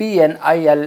PNIL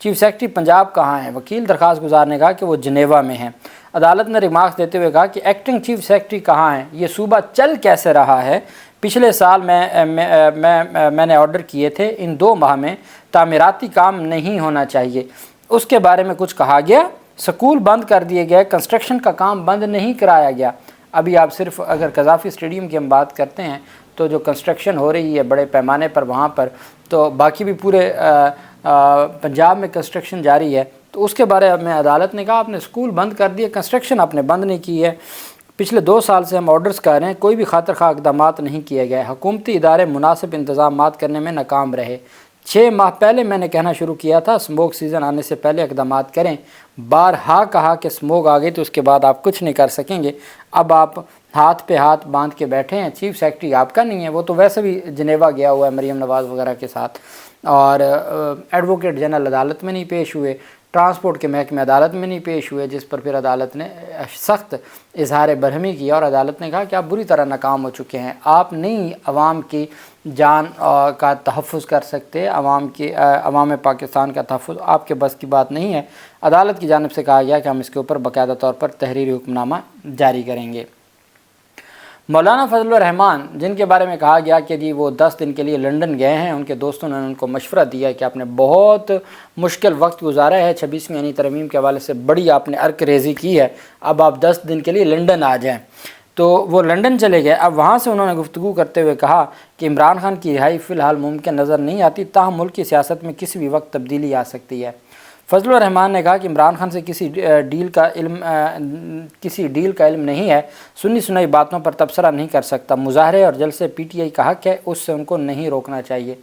chief secretary Punjab کہاں ہیں؟ وکیل درخواست گزار نے کہا کہ وہ جنیوا میں ہیں۔ عدالت نے ریمارکس دیتے ہوئے کہا کہ ایکٹنگ چیف سیکرٹری کہاں ہیں؟ یہ صوبہ چل کیسے رہا ہے؟ پچھلے سال میں نے آرڈر کیے تھے، ان 2 ماہ میں تعمیراتی کام نہیں ہونا چاہیے، اس کے بارے میں کچھ کہا گیا؟ سکول بند کر دیے گئے، کنسٹرکشن کا کام بند نہیں کرایا گیا۔ ابھی آپ صرف اگر قذافی اسٹیڈیم کی ہم بات کرتے ہیں تو جو کنسٹرکشن ہو رہی ہے بڑے پیمانے پر وہاں پر، تو باقی بھی پورے پنجاب میں کنسٹرکشن جاری ہے، تو اس کے بارے میں عدالت نے کہا آپ نے اسکول بند کر دیے، کنسٹرکشن آپ نے بند نہیں کی ہے۔ پچھلے 2 سال سے ہم آرڈرز کر رہے ہیں، کوئی بھی خاطر خواہ اقدامات نہیں کیے گئے، حکومتی ادارے مناسب انتظامات کرنے میں ناکام رہے۔ 6 ماہ پہلے میں نے کہنا شروع کیا تھا اسموگ سیزن آنے سے پہلے اقدامات کریں، بارہا کہا کہ اسموگ آ گئی تو اس کے بعد آپ کچھ نہیں کر سکیں گے۔ اب آپ ہاتھ پہ ہاتھ باندھ کے بیٹھے ہیں، چیف سیکرٹری آپ کا نہیں ہے، وہ تو ویسے بھی جنیوا گیا ہوا ہے مریم نواز وغیرہ کے ساتھ، اور ایڈوکیٹ جنرل عدالت میں نہیں پیش ہوئے، ٹرانسپورٹ کے محکمے عدالت میں نہیں پیش ہوئے، جس پر پھر عدالت نے سخت اظہار برہمی کیا، اور عدالت نے کہا کہ آپ بری طرح ناکام ہو چکے ہیں، آپ نہیں عوام کی جان کا تحفظ کر سکتے، عوام پاکستان کا تحفظ آپ کے بس کی بات نہیں ہے۔ عدالت کی جانب سے کہا گیا کہ ہم اس کے اوپر باقاعدہ طور پر تحریری حکم نامہ جاری کریں گے۔ مولانا فضل الرحمان، جن کے بارے میں کہا گیا کہ جی وہ 10 دن کے لیے لنڈن گئے ہیں، ان کے دوستوں نے ان کو مشورہ دیا کہ آپ نے بہت مشکل وقت گزارا ہے، 26ویں یعنی ترمیم کے حوالے سے بڑی آپ نے عرق ریزی کی ہے، اب آپ 10 دن کے لیے لنڈن آ جائیں۔ تو وہ لنڈن چلے گئے۔ اب وہاں سے انہوں نے گفتگو کرتے ہوئے کہا کہ عمران خان کی رہائی فی الحال ممکن نظر نہیں آتی، تاہم ملک کی سیاست میں کسی بھی وقت تبدیلی آ سکتی ہے۔ فضل الرحمان نے کہا کہ عمران خان سے کسی ڈیل کا علم نہیں ہے، سنی سنائی باتوں پر تبصرہ نہیں کر سکتا، مظاہرے اور جلسے پی ٹی آئی کا حق ہے، اس سے ان کو نہیں روکنا چاہیے۔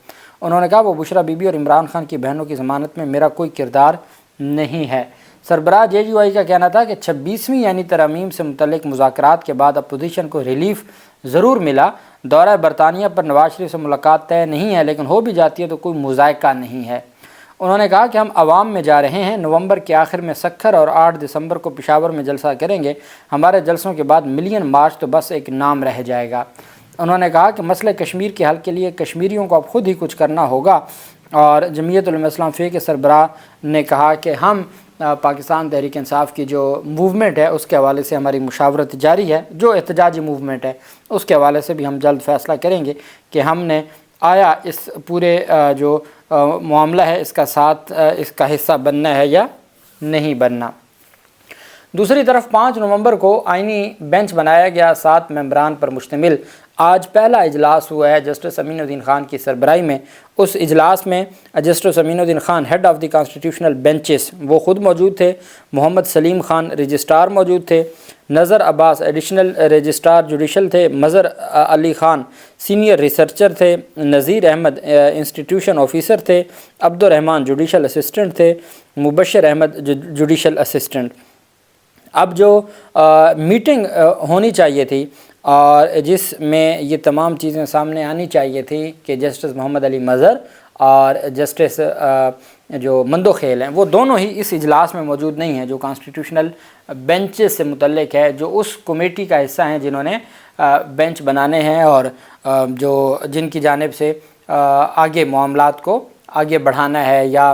انہوں نے کہا وہ بشرا بی بی اور عمران خان کی بہنوں کی ضمانت میں میرا کوئی کردار نہیں ہے۔ سربراہ جے یو آئی کا کہنا تھا کہ 26ویں یعنی ترامیم سے متعلق مذاکرات کے بعد اپوزیشن کو ریلیف ضرور ملا، دورہ برطانیہ پر نواز شریف سے ملاقات طے نہیں ہے، لیکن ہو بھی جاتی ہے تو کوئی مذائقہ نہیں ہے۔ انہوں نے کہا کہ ہم عوام میں جا رہے ہیں، نومبر کے آخر میں سکھر اور 8 دسمبر کو پشاور میں جلسہ کریں گے، ہمارے جلسوں کے بعد ملین مارچ تو بس ایک نام رہ جائے گا۔ انہوں نے کہا کہ مسئلہ کشمیر کے حل کے لیے کشمیریوں کو اب خود ہی کچھ کرنا ہوگا، اور جمعیت علماء اسلام فی کے سربراہ نے کہا کہ ہم پاکستان تحریک انصاف کی جو موومنٹ ہے اس کے حوالے سے ہماری مشاورت جاری ہے، جو احتجاجی موومنٹ ہے اس کے حوالے سے بھی ہم جلد فیصلہ کریں گے کہ ہم نے آیا اس پورے جو معاملہ ہے اس کا ساتھ اس کا حصہ بننا ہے یا نہیں بننا۔ دوسری طرف 5 نومبر کو آئینی بینچ بنایا گیا 7 ممبران پر مشتمل۔ آج پہلا اجلاس ہوا ہے جسٹس امین الدین خان کی سربراہی میں۔ اس اجلاس میں justice Aminuddin Khan head of the constitutional benches وہ خود موجود تھے، محمد سلیم خان رجسٹرار موجود تھے، نظر عباس ایڈیشنل رجسٹرار جوڈیشل تھے، مظہر علی خان سینئر ریسرچر تھے، نذیر احمد انسٹیٹیوشن آفیسر تھے، عبد الرحمان جوڈیشل اسسٹنٹ تھے، مبشر احمد جوڈیشل اسسٹنٹ۔ اب جو میٹنگ ہونی چاہیے تھی اور جس میں یہ تمام چیزیں سامنے آنی چاہیے تھی کہ جسٹس محمد علی مظہر اور جسٹس جو مندوخیل ہیں وہ دونوں ہی اس اجلاس میں موجود نہیں ہیں، جو کانسٹیٹیوشنل بینچز سے متعلق ہے، جو اس کمیٹی کا حصہ ہیں جنہوں نے بینچ بنانے ہیں اور جو جن کی جانب سے آگے معاملات کو آگے بڑھانا ہے یا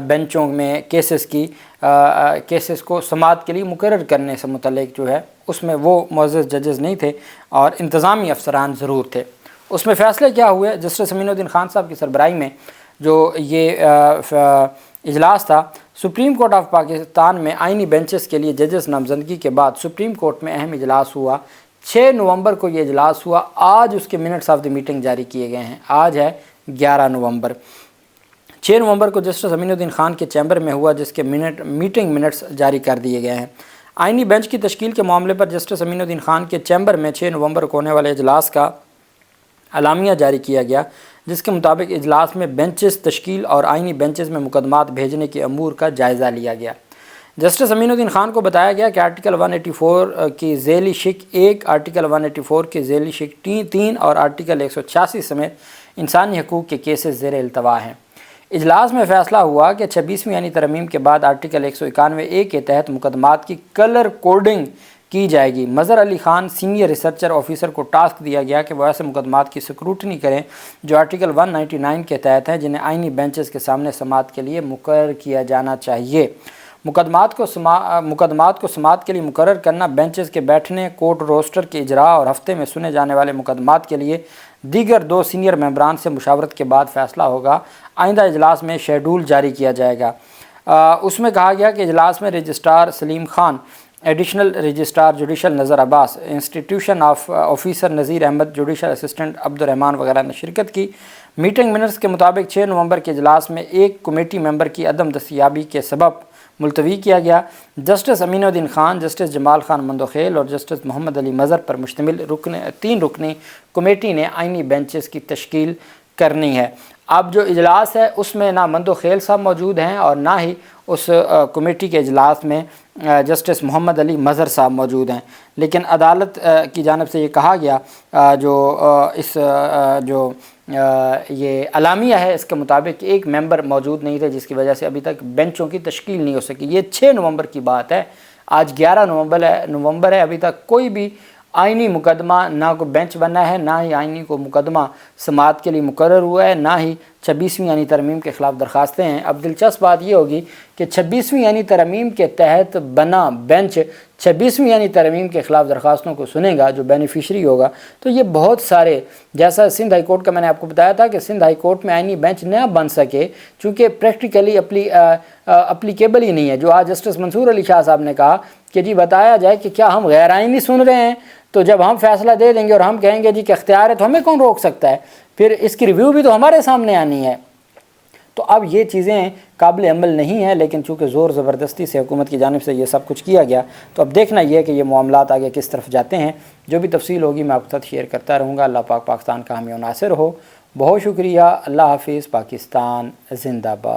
بینچوں میں کیسز کو سماعت کے لیے مقرر کرنے سے متعلق جو ہے اس میں وہ معزز ججز نہیں تھے اور انتظامی افسران ضرور تھے۔ اس میں فیصلے کیا ہوئے؟ جسٹس امین الدین خان صاحب کی سربراہی میں جو یہ اجلاس تھا، سپریم کورٹ آف پاکستان میں آئینی بینچز کے لیے ججز نامزدگی کے بعد سپریم کورٹ میں اہم اجلاس ہوا۔ 6 نومبر کو یہ اجلاس ہوا، آج اس کے منٹس آف دی میٹنگ جاری کیے گئے ہیں، آج ہے 11 نومبر۔ 6 نومبر کو جسٹس امین الدین خان کے چیمبر میں ہوا، جس کے میٹنگ منٹس جاری کر دیے گئے ہیں۔ آئینی بینچ کی تشکیل کے معاملے پر جسٹس امین الدین خان کے چیمبر میں 6 نومبر کو ہونے والے اجلاس کا اعلامیہ جاری کیا گیا، جس کے مطابق اجلاس میں بینچز تشکیل اور آئینی بینچز میں مقدمات بھیجنے کے امور کا جائزہ لیا گیا۔ جسٹس امین الدین خان کو بتایا گیا کہ آرٹیکل 184 کی ذیلی شق 1، آرٹیکل 184 کی ذیلی شق 3 اور آرٹیکل 186 سمیت انسانی حقوق کے کیسز زیر التوا ہیں۔ اجلاس میں فیصلہ ہوا کہ 26ویں یعنی ترمیم کے بعد آرٹیکل 191A کے تحت مقدمات کی کلر کوڈنگ کی جائے گی۔ مظہر Ali Khan senior researcher officer کو ٹاسک دیا گیا کہ وہ ایسے مقدمات کی اسکروٹنی کریں جو آرٹیکل 199 کے تحت ہیں، جنہیں آئینی بینچز کے سامنے سماعت کے لیے مقرر کیا جانا چاہیے۔ مقدمات کو سماعت کے لیے مقرر کرنا، بینچز کے بیٹھنے، کورٹ روسٹر کے اجراء اور ہفتے میں سنے جانے والے مقدمات کے لیے دیگر 2 سینئر ممبران سے مشاورت کے بعد فیصلہ ہوگا۔ آئندہ اجلاس میں شیڈول جاری کیا جائے گا۔ اس میں کہا گیا کہ اجلاس میں registrar Saleem Khan, additional registrar judicial Nazar Abbas, institution officer Nazir Ahmed, judicial assistant Abdul Rehman وغیرہ نے شرکت کی۔ میٹنگ منٹس کے مطابق 6 نومبر کے اجلاس میں ایک کمیٹی ممبر کی عدم دستیابی کے سبب ملتوی کیا گیا۔ Justice Aminuddin Khan, justice Jamal Khan Mandokhel اور جسٹس محمد علی مظہر پر مشتمل 3 رکنی کمیٹی نے آئینی بینچز کی تشکیل کرنی ہے۔ اب جو اجلاس ہے اس میں نہ مندوخیل صاحب موجود ہیں اور نہ ہی اس کمیٹی کے اجلاس میں جسٹس محمد علی مظہر صاحب موجود ہیں، لیکن عدالت کی جانب سے یہ کہا گیا یہ اعلامیہ ہے، اس کے مطابق ایک ممبر موجود نہیں تھے، جس کی وجہ سے ابھی تک بینچوں کی تشکیل نہیں ہو سکی۔ یہ 6 نومبر کی بات ہے، آج 11 نومبر ہے، ابھی تک کوئی بھی آئینی مقدمہ نہ کو بینچ بنا ہے، نہ ہی آئینی کو مقدمہ سماعت کے لیے مقرر ہوا ہے، نہ ہی 26ویں آئینی ترمیم کے خلاف درخواستیں ہیں۔ اب دلچسپ بات یہ ہوگی کہ 26ویں آئینی ترمیم کے تحت بنا بینچ 26ویں آئینی ترمیم کے خلاف درخواستوں کو سنے گا، جو بینیفیشری ہوگا۔ تو یہ بہت سارے، جیسا سندھ ہائی کورٹ کا میں نے آپ کو بتایا تھا کہ سندھ ہائی کورٹ میں آئینی بینچ نہ بن سکے چونکہ پریکٹیکلی اپلیکیبل ہی نہیں ہے۔ جو آج جسٹس منصور علی شاہ صاحب نے کہا کہ جی بتایا جائے کہ کیا ہم غیر آئینی سن رہے ہیں، تو جب ہم فیصلہ دے دیں گے اور ہم کہیں گے جی کہ اختیار ہے تو ہمیں کون روک سکتا ہے، پھر اس کی ریویو بھی تو ہمارے سامنے آنی ہے۔ تو اب یہ چیزیں قابل عمل نہیں ہیں، لیکن چونکہ زور زبردستی سے حکومت کی جانب سے یہ سب کچھ کیا گیا، تو اب دیکھنا یہ ہے کہ یہ معاملات آگے کس طرف جاتے ہیں۔ جو بھی تفصیل ہوگی میں آپ کے ساتھ شیئر کرتا رہوں گا۔ اللہ پاک پاکستان کا حامی و ناصر ہو۔ بہت شکریہ۔ اللہ حافظ۔ پاکستان زندہ باد۔